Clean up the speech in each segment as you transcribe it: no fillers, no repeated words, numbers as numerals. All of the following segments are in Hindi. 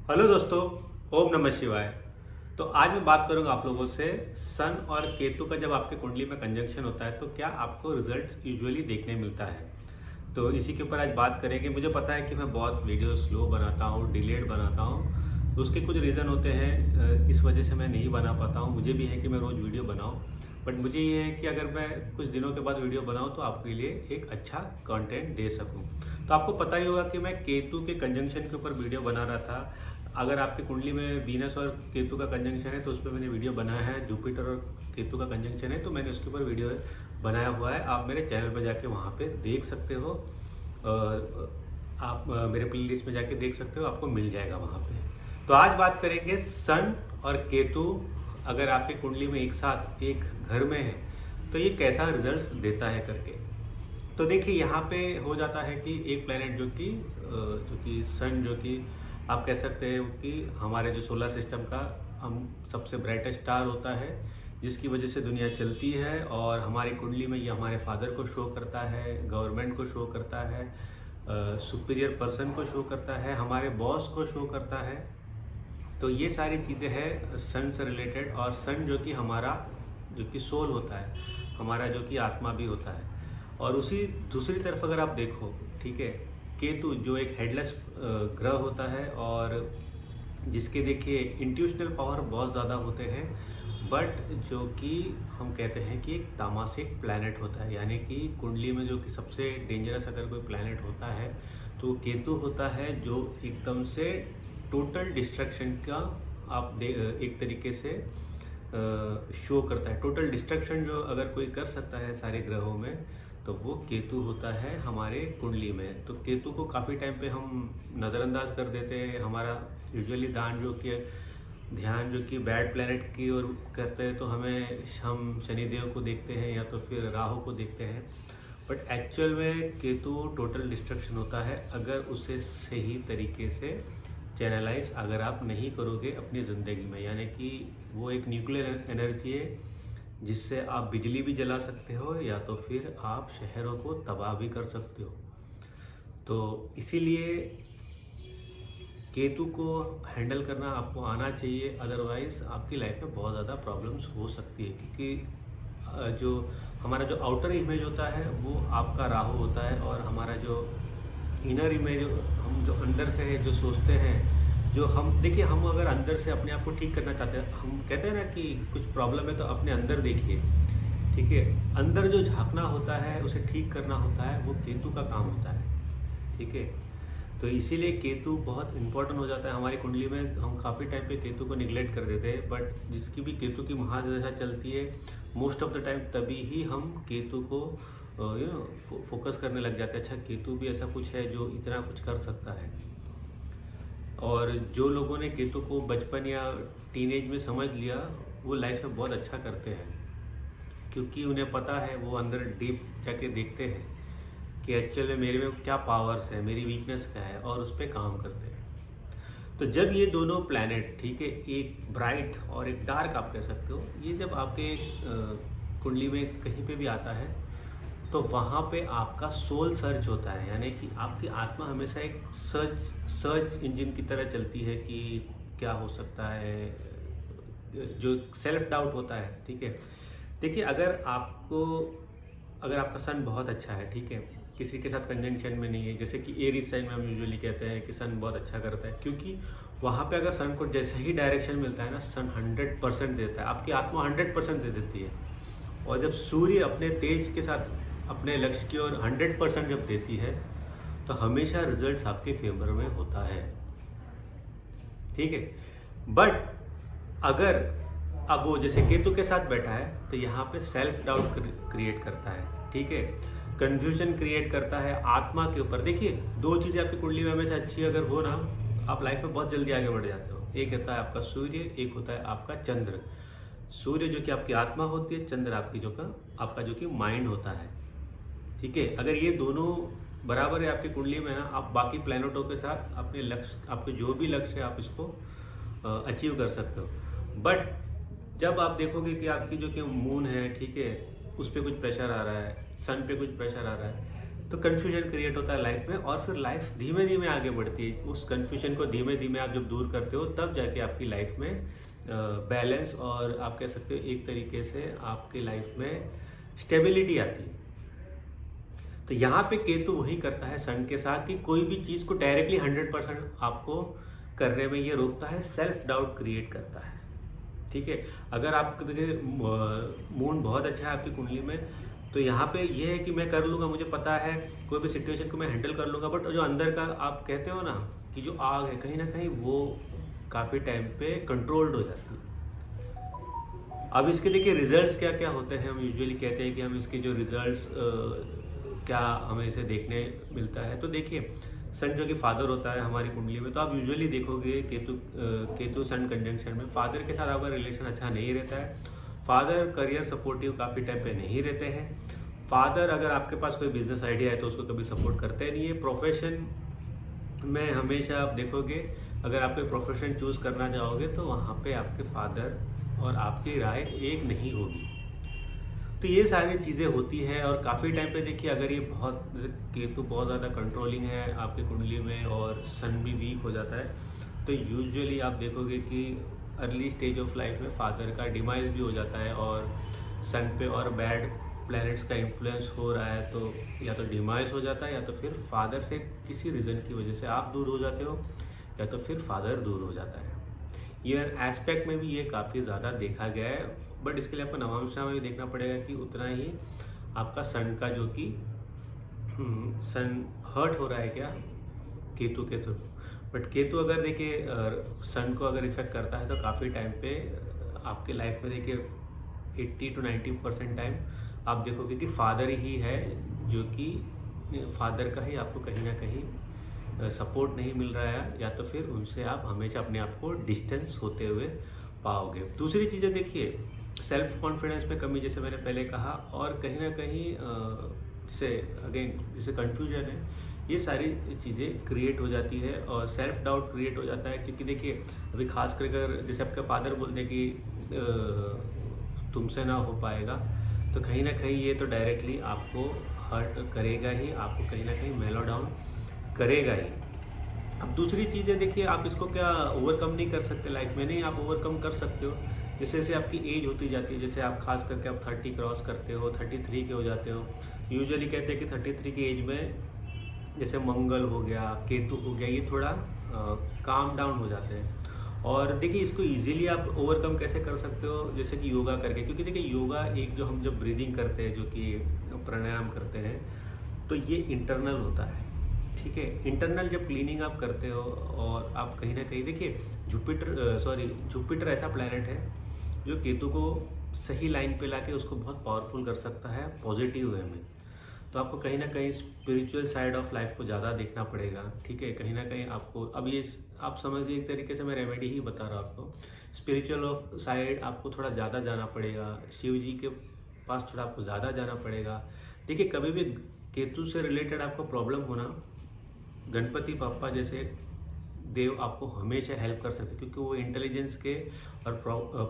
हेलो दोस्तों, ओम नमः शिवाय। तो आज मैं बात करूंगा आप लोगों से सन और केतु का जब आपके कुंडली में कंजंक्शन होता है तो क्या आपको रिजल्ट्स यूजुअली देखने मिलता है। तो इसी के ऊपर आज बात करेंगे। मुझे पता है कि मैं बहुत वीडियो स्लो बनाता हूँ, डिलेड बनाता हूँ, तो उसके कुछ रीज़न होते हैं, इस वजह से मैं नहीं बना पाता हूँ। मुझे भी है कि मैं रोज़ वीडियो बनाऊँ, बट मुझे ये है कि अगर मैं कुछ दिनों के बाद वीडियो बनाऊँ तो आपके लिए एक अच्छा कंटेंट दे सकूँ। तो आपको पता ही होगा कि मैं केतु के कंजंक्शन के ऊपर वीडियो बना रहा था। अगर आपकी कुंडली में वीनस और केतु का कंजंक्शन है तो उस पर मैंने वीडियो बनाया है। जुपिटर और केतु का कंजंक्शन है तो मैंने उसके ऊपर वीडियो बनाया हुआ है। आप मेरे चैनल पर जाके वहाँ पे देख सकते हो। आप मेरे प्लेलिस्ट में जाके देख सकते हो, आपको मिल जाएगा वहाँ पे। तो आज बात करेंगे सन और केतु अगर आपके कुंडली में एक साथ एक घर में है तो ये कैसा रिजल्ट्स देता है करके। तो देखिए यहाँ पे हो जाता है कि एक प्लेनेट जो कि सन, जो कि आप कह सकते हैं कि हमारे जो सोलर सिस्टम का हम सबसे ब्राइटेस्ट स्टार होता है, जिसकी वजह से दुनिया चलती है। और हमारी कुंडली में ये हमारे फादर को शो करता है, गवर्नमेंट को शो करता है, सुपीरियर पर्सन को शो करता है, हमारे बॉस को शो करता है। तो ये सारी चीज़ें हैं सन से रिलेटेड। और सन जो कि हमारा जो कि सोल होता है, हमारा जो कि आत्मा भी होता है। और उसी दूसरी तरफ अगर आप देखो, ठीक है, केतु जो एक हेडलेस ग्रह होता है और जिसके देखिए इंट्यूशनल पावर बहुत ज़्यादा होते हैं, बट जो कि हम कहते हैं कि एक तामसिक प्लैनेट होता है। यानी कि कुंडली में जो कि सबसे डेंजरस अगर कोई प्लैनेट होता है तो केतु होता है, जो एकदम से टोटल डिस्ट्रक्शन का एक तरीके से शो करता है। टोटल डिस्ट्रक्शन जो अगर कोई कर सकता है सारे ग्रहों में तो वो केतु होता है हमारे कुंडली में। तो केतु को काफ़ी टाइम पे हम नज़रअंदाज कर देते हैं। हमारा यूजुअली ध्यान जो कि बैड प्लैनेट की ओर करते हैं तो हम शनिदेव को देखते हैं या तो फिर राहु को देखते हैं। बट एक्चुअल में केतु टोटल डिस्ट्रक्शन होता है अगर उसे सही तरीके से चैनलाइज अगर आप नहीं करोगे अपनी ज़िंदगी में। यानी कि वो एक न्यूक्लियर एनर्जी है जिससे आप बिजली भी जला सकते हो या तो फिर आप शहरों को तबाह भी कर सकते हो। तो इसीलिए केतु को हैंडल करना आपको आना चाहिए, अदरवाइज़ आपकी लाइफ में बहुत ज़्यादा प्रॉब्लम्स हो सकती है। क्योंकि जो हमारा जो आउटर इमेज होता है वो आपका राहु होता है, और हमारा जो इनर इमेज, हम जो अंदर से है जो सोचते हैं, जो हम देखिए, हम अगर अंदर से अपने आप को ठीक करना चाहते हैं, हम कहते हैं ना कि कुछ प्रॉब्लम है तो अपने अंदर देखिए, ठीक है। अंदर जो झांकना होता है, उसे ठीक करना होता है, वो केतु का काम होता है, ठीक है। तो इसीलिए केतु बहुत इंपॉर्टेंट हो जाता है हमारी कुंडली में। हम काफ़ी टाइम पे केतु को निगलेक्ट कर देते हैं, बट जिसकी भी केतु की महादशा चलती है, मोस्ट ऑफ द टाइम तभी ही हम केतु को फोकस करने लग जाते हैं। अच्छा, केतु भी ऐसा कुछ है जो इतना कुछ कर सकता है। और जो लोगों ने केतु को बचपन या टीनेज में समझ लिया, वो लाइफ में बहुत अच्छा करते हैं, क्योंकि उन्हें पता है, वो अंदर डीप जाके देखते हैं कि एक्चुअल में मेरे में क्या पावर्स है, मेरी वीकनेस क्या है, और उस पर काम करते हैं। तो जब ये दोनों प्लैनेट, ठीक है, एक ब्राइट और एक डार्क आप कह सकते हो, ये जब आपके कुंडली में कहीं पे भी आता है तो वहाँ पे आपका सोल सर्च होता है। यानी कि आपकी आत्मा हमेशा एक सर्च इंजन की तरह चलती है कि क्या हो सकता है, जो सेल्फ डाउट होता है, ठीक है। देखिए, अगर आपका सन बहुत अच्छा है, ठीक है, किसी के साथ कंजंक्शन में नहीं है, जैसे कि एरीज साइन में हम यूजुअली कहते हैं कि सन बहुत अच्छा करता है, क्योंकि वहाँ पे अगर सन को जैसे ही डायरेक्शन मिलता है ना, सन 100% देता है, आपकी आत्मा 100% दे देती है। और जब सूर्य अपने तेज के साथ अपने लक्ष्य की ओर 100% जब देती है तो हमेशा रिजल्ट्स आपके फेवर में होता है, ठीक है। बट अगर अब वो जैसे केतु के साथ बैठा है तो यहाँ पे सेल्फ डाउट क्रिएट करता है, ठीक है, कंफ्यूजन क्रिएट करता है आत्मा के ऊपर। देखिए, दो चीज़ें आपकी कुंडली में हमेशा अच्छी अगर हो ना, आप लाइफ में बहुत जल्दी आगे बढ़ जाते हो। एक होता है आपका सूर्य, एक होता है आपका चंद्र। सूर्य जो कि आपकी आत्मा होती है, चंद्र आपका जो कि माइंड होता है, ठीक है। अगर ये दोनों बराबर है आपकी कुंडली में ना, आप बाकी प्लैनेटों के साथ अपने लक्ष्य, आपके जो भी लक्ष्य है, आप इसको अचीव कर सकते हो। बट जब आप देखोगे कि आपकी जो कि मून है, ठीक है, उस पर कुछ प्रेशर आ रहा है, सन पे कुछ प्रेशर आ रहा है, तो कन्फ्यूजन क्रिएट होता है लाइफ में, और फिर लाइफ धीमे धीमे आगे बढ़ती है। उस कन्फ्यूजन को धीमे धीमे आप जब दूर करते हो तब जाके आपकी लाइफ में बैलेंस, और आप कह सकते हो एक तरीके से आपकी लाइफ में स्टेबिलिटी आती है। तो यहाँ पे केतु वही करता है सन के साथ कि कोई भी चीज़ को डायरेक्टली 100% आपको करने में ये रोकता है, सेल्फ डाउट क्रिएट करता है। ठीक है, अगर आप देखिए मून बहुत अच्छा है आपकी कुंडली में, तो यहाँ पे ये है कि मैं कर लूँगा, मुझे पता है कोई भी सिचुएशन को मैं हैंडल कर लूँगा, बट जो अंदर का आप कहते हो ना कि जो आग है कहीं ना कहीं वो काफ़ी टाइम पे कंट्रोल्ड हो जाती है। अब इसके देखिए रिजल्ट्स क्या क्या होते हैं। हम यूजुअली कहते हैं कि हम इसके जो रिजल्ट्स क्या हमें इसे देखने मिलता है। तो देखिए सन जो कि फादर होता है हमारी कुंडली में, तो आप यूजुअली देखोगे केतु सन कंजंक्शन में फादर के साथ आपका रिलेशन अच्छा नहीं रहता है। फादर करियर सपोर्टिव काफ़ी टाइम पे नहीं रहते हैं। फादर अगर आपके पास कोई बिजनेस आइडिया है तो उसको कभी सपोर्ट करते नहीं है। प्रोफेशन में हमेशा आप देखोगे अगर आप कोई प्रोफेशन चूज़ करना चाहोगे तो वहाँ पे आपके फादर और आपकी राय एक नहीं होगी। तो ये सारी चीज़ें होती हैं, और काफ़ी टाइम पे देखिए अगर ये बहुत केतु बहुत ज़्यादा कंट्रोलिंग है आपकी कुंडली में और सन भी वीक हो जाता है तो यूजुअली आप देखोगे कि अर्ली स्टेज ऑफ लाइफ में फादर का डिमाइज भी हो जाता है, और सन पे और बैड प्लैनेट्स का इन्फ्लुएंस हो रहा है तो या तो डिमाइज हो जाता है, या तो फिर फादर से किसी रीज़न की वजह से आप दूर हो जाते हो, या तो फिर फादर दूर हो जाता है। ये एस्पेक्ट में भी ये काफ़ी ज़्यादा देखा गया है, बट इसके लिए आपको नवांशा में भी देखना पड़ेगा कि उतना ही आपका सन का जो कि सन हर्ट हो रहा है क्या केतु के थ्रू। बट केतु अगर देखिए सन को अगर इफेक्ट करता है तो काफ़ी टाइम पे आपके लाइफ में देखिए 80 to 90% टाइम आप देखोगे कि फादर ही है जो कि फादर का ही आपको कहीं ना कहीं सपोर्ट नहीं मिल रहा है, या तो फिर उनसे आप हमेशा अपने आप को डिस्टेंस होते हुए पाओगे। दूसरी चीज़ें देखिए सेल्फ कॉन्फिडेंस में कमी, जैसे मैंने पहले कहा, और कहीं ना कहीं से अगेन जैसे कन्फ्यूजन है, ये सारी चीज़ें क्रिएट हो जाती है और सेल्फ डाउट क्रिएट हो जाता है। क्योंकि देखिए अभी खास कर अगर जैसे आपका फादर बोल दे कि तुमसे ना हो पाएगा, तो कहीं ना कहीं ये तो डायरेक्टली आपको हर्ट करेगा ही, आपको कहीं ना कहीं मेलो डाउन करेगा ही। अब दूसरी चीज़ें देखिए आप इसको क्या ओवरकम नहीं कर सकते लाइफ में, नहीं आप ओवरकम कर सकते हो। जैसे जैसे आपकी एज होती जाती है, जैसे आप खास करके आप 30 क्रॉस करते हो, 33 के हो जाते हो, यूजुअली कहते हैं कि 33 की एज में जैसे मंगल हो गया, केतु हो गया, ये थोड़ा काम डाउन हो जाते हैं। और देखिए इसको इजीली आप ओवरकम कैसे कर सकते हो, जैसे कि योगा करके। क्योंकि देखिए योगा एक जो हम जब ब्रीदिंग करते हैं, जो कि प्राणायाम करते हैं, तो ये इंटरनल होता है। ठीक है, इंटरनल जब क्लीनिंग आप करते हो और आप कहीं ना कहीं देखिए जुपिटर ऐसा प्लैनेट है जो केतु को सही लाइन पे लाके उसको बहुत पावरफुल कर सकता है पॉजिटिव वे में। तो आपको कहीं ना कहीं स्पिरिचुअल साइड ऑफ लाइफ को ज़्यादा देखना पड़ेगा। ठीक है, कहीं ना कहीं आपको अब ये आप समझिए एक तरीके से मैं रेमेडी ही बता रहा हूँ आपको। स्पिरिचुअल साइड आपको थोड़ा ज़्यादा जाना पड़ेगा, शिव जी के पास थोड़ा आपको ज़्यादा जाना पड़ेगा। देखिए कभी भी केतु से रिलेटेड आपको प्रॉब्लम होना, गणपति पापा जैसे देव आपको हमेशा हेल्प कर सकते हैं, क्योंकि वो इंटेलिजेंस के और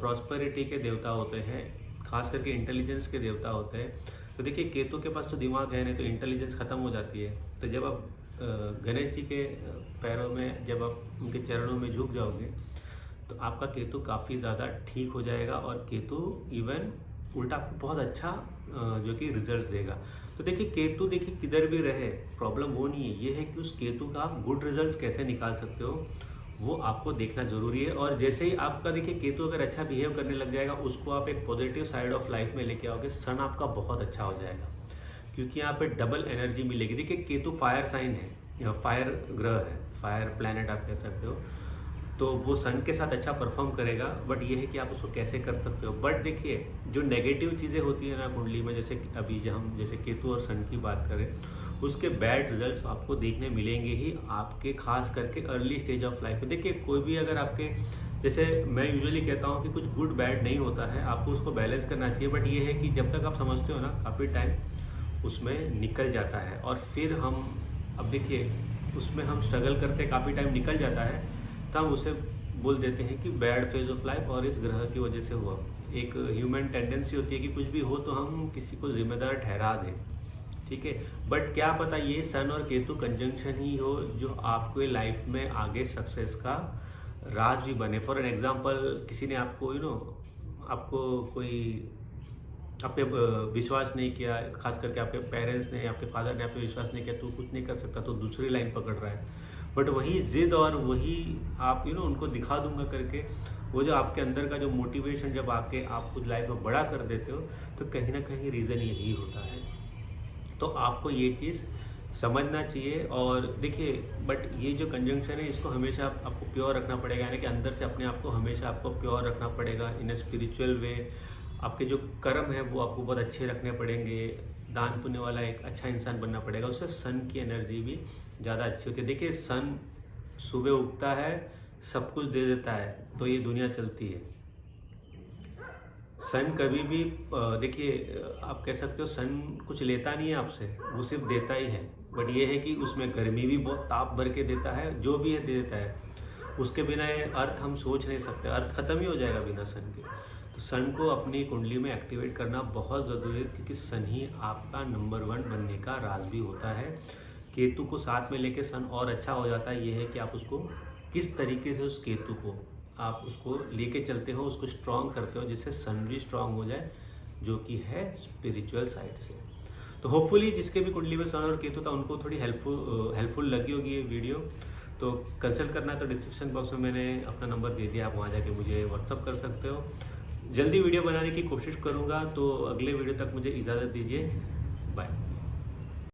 प्रॉस्पेरिटी के देवता होते हैं, खास करके इंटेलिजेंस के देवता होते हैं। तो देखिए केतु के पास तो दिमाग है नहीं, तो इंटेलिजेंस ख़त्म हो जाती है। तो जब आप गणेश जी के पैरों में, जब आप उनके चरणों में झुक जाओगे तो आपका केतु काफ़ी ज़्यादा ठीक हो जाएगा, और केतु इवन उल्टा आपको बहुत अच्छा जो कि रिजल्ट्स देगा। तो देखिए केतु देखिए किधर भी रहे प्रॉब्लम वो नहीं है, ये है कि उस केतु का आप गुड रिजल्ट्स कैसे निकाल सकते हो वो आपको देखना ज़रूरी है। और जैसे ही आपका देखिए केतु अगर अच्छा बिहेव करने लग जाएगा, उसको आप एक पॉजिटिव साइड ऑफ लाइफ में लेके आओगे, सन आपका बहुत अच्छा हो जाएगा, क्योंकि यहाँ पे डबल एनर्जी मिलेगी। देखिए केतु फायर साइन है, फायर ग्रह है, फायर प्लैनेट आप कह सकते हो, तो वो सन के साथ अच्छा परफॉर्म करेगा। बट ये है कि आप उसको कैसे कर सकते हो। बट देखिए जो नेगेटिव चीज़ें होती है ना कुंडली में, जैसे अभी हम जैसे केतु और सन की बात करें, उसके बैड रिजल्ट्स आपको देखने मिलेंगे ही आपके, खास करके अर्ली स्टेज ऑफ लाइफ में। देखिए कोई भी अगर आपके, जैसे मैं यूजुअली कहता हूँ कि कुछ गुड बैड नहीं होता है, आपको उसको बैलेंस करना चाहिए। बट ये है कि जब तक आप समझते हो ना, काफ़ी टाइम उसमें निकल जाता है, और फिर हम अब देखिए उसमें हम स्ट्रगल करते काफ़ी टाइम निकल जाता है, तब उसे बोल देते हैं कि बैड फेज ऑफ लाइफ और इस ग्रह की वजह से हुआ। एक ह्यूमन टेंडेंसी होती है कि कुछ भी हो तो हम किसी को जिम्मेदार ठहरा दें, ठीक है। बट क्या पता ये सन और केतु कंजंक्शन ही हो जो आपके लाइफ में आगे सक्सेस का राज भी बने। फॉर एन एग्जांपल, किसी ने आपको आपको कोई आप पे विश्वास नहीं किया, खास करके आपके पेरेंट्स ने, आपके फादर ने आप पे विश्वास नहीं किया, तू कुछ नहीं कर सकता, तो दूसरी लाइन पकड़ रहा है। बट वही जिद और वही आप उनको दिखा दूंगा करके, वो जो आपके अंदर का जो मोटिवेशन जब आके आप खुद लाइफ में बड़ा कर देते हो, तो कहीं ना कहीं रीज़न यही होता है। तो आपको ये चीज़ समझना चाहिए। और देखिए, बट ये जो कंजंक्शन है इसको हमेशा आपको प्योर रखना पड़ेगा, यानी कि अंदर से अपने आप को हमेशा आपको प्योर रखना पड़ेगा इन अ स्पिरिचुअल वे। आपके जो कर्म है वो आपको बहुत अच्छे रखने पड़ेंगे, दान पुण्य वाला एक अच्छा इंसान बनना पड़ेगा। उससे सन की एनर्जी भी ज़्यादा अच्छी होती है। देखिए, सन सुबह उगता है, सब कुछ दे देता है, तो ये दुनिया चलती है। सन कभी भी देखिए, आप कह सकते हो सन कुछ लेता नहीं है आपसे, वो सिर्फ देता ही है। बट ये है कि उसमें गर्मी भी बहुत ताप भर के देता है, जो भी है दे देता है। उसके बिना ये अर्थ हम सोच नहीं सकते, अर्थ ख़त्म ही हो जाएगा बिना सन के। तो सन को अपनी कुंडली में एक्टिवेट करना बहुत ज़रूरी है, क्योंकि सन ही आपका नंबर 1 बनने का राज भी होता है। केतु को साथ में लेके सन और अच्छा हो जाता है। ये है कि आप उसको किस तरीके से उस केतु को आप उसको लेके चलते हो, उसको स्ट्रॉन्ग करते हो, जिससे सन भी स्ट्रॉन्ग हो जाए, जो कि है स्पिरिचुअल साइड से। तो होपफुली जिसके भी कुंडली में सन और केतु था उनको थोड़ी हेल्पफुल लगी होगी ये वीडियो। तो कंसल्ट करना है तो डिस्क्रिप्शन बॉक्स में मैंने अपना नंबर दे दिया, आप वहाँ जाके मुझे व्हाट्सअप कर सकते हो। जल्दी वीडियो बनाने की कोशिश करूँगा, तो अगले वीडियो तक मुझे इजाज़त दीजिए।